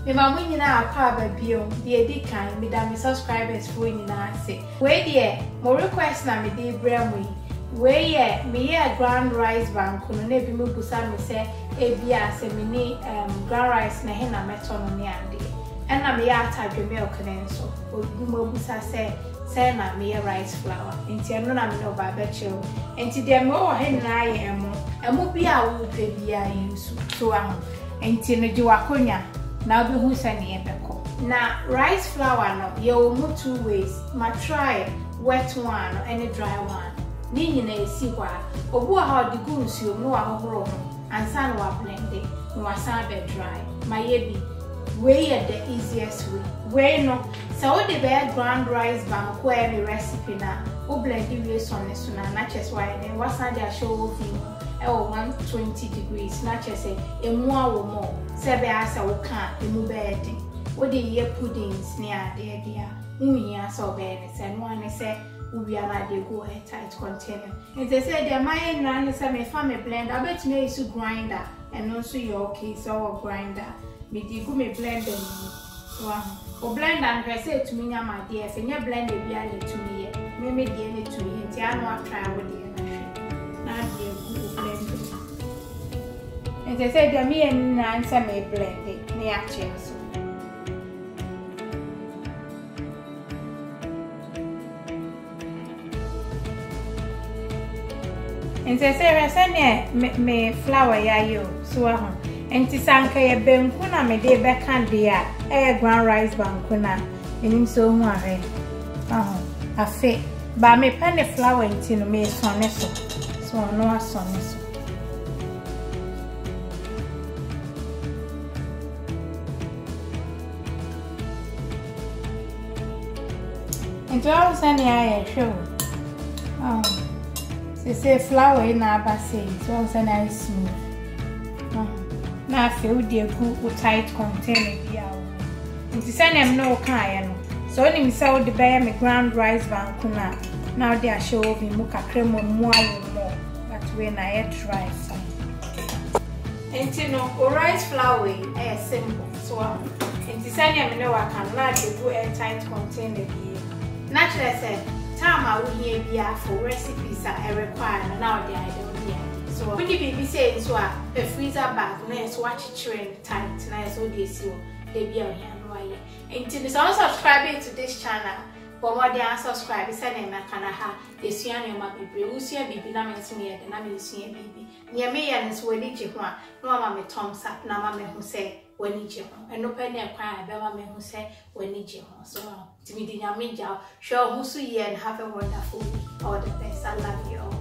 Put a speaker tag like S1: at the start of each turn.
S1: me mamu nyina akwa babio de edi kan me da me subscribers for nyina say we de mo request na me de brem yi we ye me ye ground rice bank no na bi me busa me say ebia se me ni ground rice na he na meto no ne ade and na me ya atadwe milk ne nso obi mo busa say na me rice flour enti eno na me no ba bechew enti de me o he na ye emo bi a wo pe bia yesu so aho enti no ji wakonya na obi hu se ne ebeko na rice flour no ye o mu two ways ma try wet one and dry one ni nyina esi kwa obu a ha de gu nsuo no ahohoro ho ansa no wa blend it no wa sa be dry ma ye bi way the easiest way. Way no, so the bear ground rice bank where the recipe na o blend the way on this one, not just why and what's not their show of you 120 degrees, not just say a more or more. Sebe as I will can't remove bedding. What the year puddings near the idea. Unya so bad and one say we are not the go ahead tight container. And they said the my run is a family blend. I bet me is a grinder and also your case or grinder. Me di go me blend them. Wow. O blend and I say to me my dear, if you blend it behind to me, me the any to me. Until I know I try with the now the good blend it. And they said that me and answer me blend it near chance. And they say I send me flour ya you so enti sanka ye benku na me de be kan de a ground rice banku na enim so hu are afe ba me pane flour enti no me sonne so no asonne so enti I was any I show say flour na aba say so I was any smooth na fe wo de gu tight container bia wo nti sanem no kan no so oni mi say wo de buy me ground rice bank na now they are show me mu kakra mo that way na e try fine nti no rice flour e simple so nti sanem no wa kan na de gu tight container bia naturally say time I will hear bia for recipes are required now they are so when the baby says so a freezer bag na so watch it tight na so dey see dey be on here no why until you subscribe to this channel but more than subscribe say na kana ha esua no ma bebre usua bibi na me ntimi ye na me esua bibi ne me ye nso wani je ho a no ma me thumbs up na ma me ho say wani je ho eno pa ne kwan be ma me ho say wani je ho so timi di nyame ja show who so ye and have a wonderful week. All the best. I love you all.